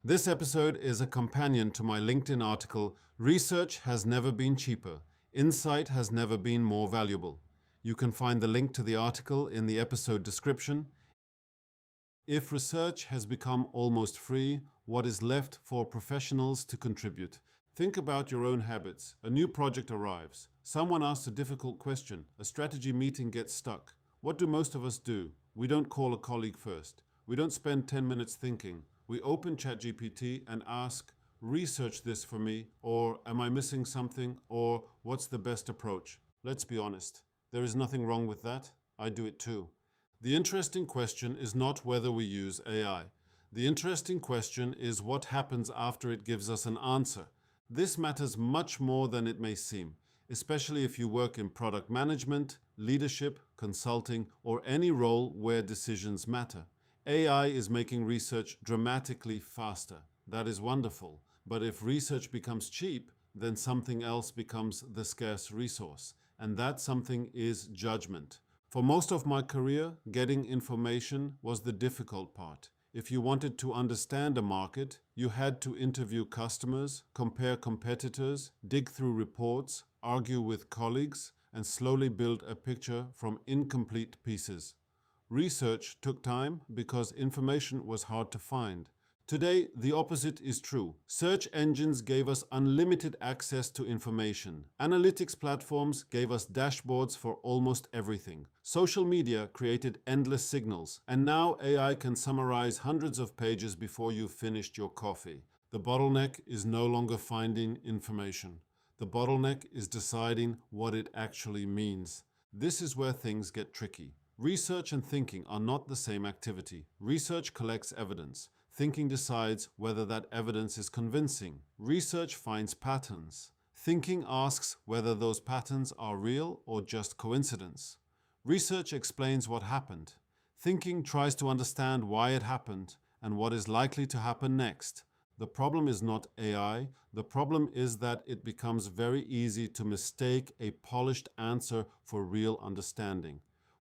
This episode is a companion to my LinkedIn article, Research Has Never Been Cheaper. Insight has never been more valuable. You can find the link to the article in the episode description. If research has become almost free, what is left for professionals to contribute? Think about your own habits. A new project arrives. Someone asks a difficult question. A strategy meeting gets stuck. What do most of us do? We don't call a colleague first. We don't spend 10 minutes thinking. We open ChatGPT and ask, research this for me, or am I missing something, or what's the best approach? Let's be honest. There is nothing wrong with that. I do it too. The interesting question is not whether we use AI. The interesting question is what happens after it gives us an answer. This matters much more than it may seem, especially if you work in product management, leadership, consulting, or any role where decisions matter. AI is making research dramatically faster. That is wonderful. But if research becomes cheap, then something else becomes the scarce resource. And that something is judgment. For most of my career, getting information was the difficult part. If you wanted to understand a market, you had to interview customers, compare competitors, dig through reports, argue with colleagues, and slowly build a picture from incomplete pieces. Research took time because information was hard to find. Today, the opposite is true. Search engines gave us unlimited access to information. Analytics platforms gave us dashboards for almost everything. Social media created endless signals. And now AI can summarize hundreds of pages before you've finished your coffee. The bottleneck is no longer finding information. The bottleneck is deciding what it actually means. This is where things get tricky. Research and thinking are not the same activity. Research collects evidence. Thinking decides whether that evidence is convincing. Research finds patterns. Thinking asks whether those patterns are real or just coincidence. Research explains what happened. Thinking tries to understand why it happened and what is likely to happen next. The problem is not AI. The problem is that it becomes very easy to mistake a polished answer for real understanding.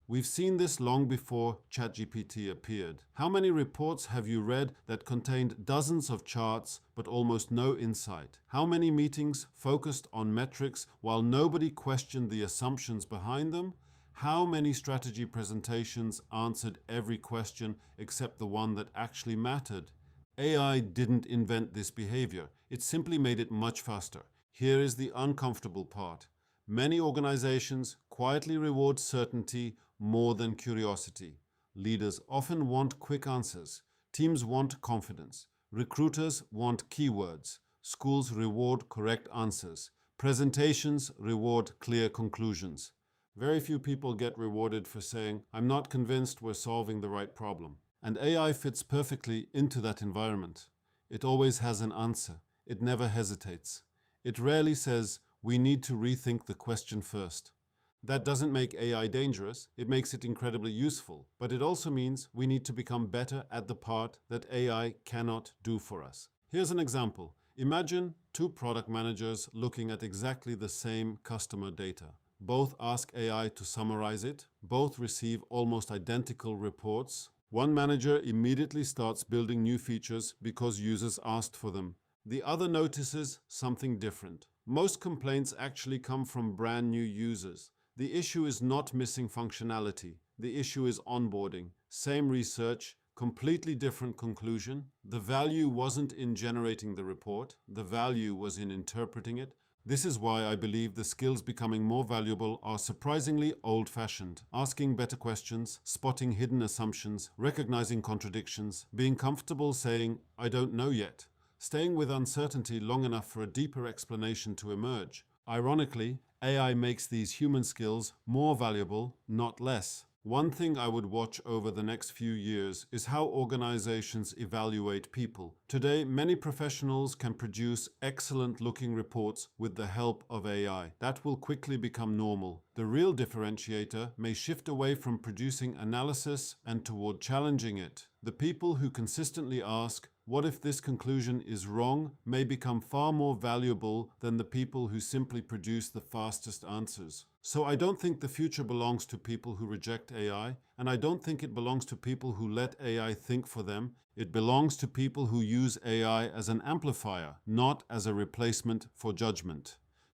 We've seen this long before ChatGPT appeared. How many reports have you read that contained dozens of charts but almost no insight? How many meetings focused on metrics while nobody questioned the assumptions behind them? How many strategy presentations answered every question except the one that actually mattered? AI didn't invent this behavior. It simply made it much faster. Here is the uncomfortable part. Many organizations quietly reward certainty more than curiosity. Leaders often want quick answers. Teams want confidence. Recruiters want keywords. Schools reward correct answers. Presentations reward clear conclusions. Very few people get rewarded for saying, I'm not convinced we're solving the right problem. And AI fits perfectly into that environment. It always has an answer. It never hesitates. It rarely says, we need to rethink the question first. That doesn't make AI dangerous, it makes it incredibly useful, but it also means we need to become better at the part that AI cannot do for us. Here's an example. Imagine two product managers looking at exactly the same customer data. Both ask AI to summarize it, both receive almost identical reports. One manager immediately starts building new features because users asked for them. The other notices something different. Most complaints actually come from brand new users. The issue is not missing functionality. The issue is onboarding. Same research, completely different conclusion. The value wasn't in generating the report. The value was in interpreting it. This is why I believe the skills becoming more valuable are surprisingly old-fashioned. Asking better questions, spotting hidden assumptions, recognizing contradictions, being comfortable saying, I don't know yet. Staying with uncertainty long enough for a deeper explanation to emerge. Ironically, AI makes these human skills more valuable, not less. One thing I would watch over the next few years is how organizations evaluate people. Today, many professionals can produce excellent-looking reports with the help of AI. That will quickly become normal. The real differentiator may shift away from producing analysis and toward challenging it. The people who consistently ask, what if this conclusion is wrong, may become far more valuable than the people who simply produce the fastest answers. So I don't think the future belongs to people who reject AI, and I don't think it belongs to people who let AI think for them. It belongs to people who use AI as an amplifier, not as a replacement for judgment.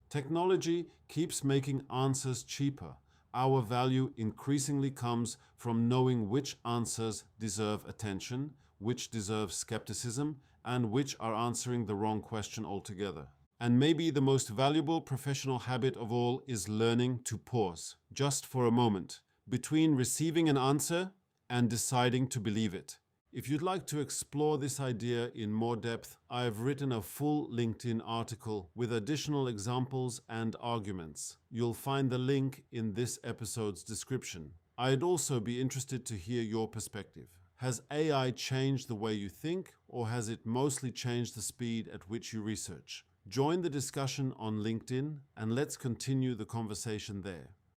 Technology keeps making answers cheaper. Our value increasingly comes from knowing which answers deserve attention, which deserve skepticism, and which are answering the wrong question altogether. And maybe the most valuable professional habit of all is learning to pause, just for a moment, between receiving an answer and deciding to believe it. If you'd like to explore this idea in more depth, I have written a full LinkedIn article with additional examples and arguments. You'll find the link in this episode's description. I'd also be interested to hear your perspective. Has AI changed the way you think, or has it mostly changed the speed at which you research? Join the discussion on LinkedIn and let's continue the conversation there.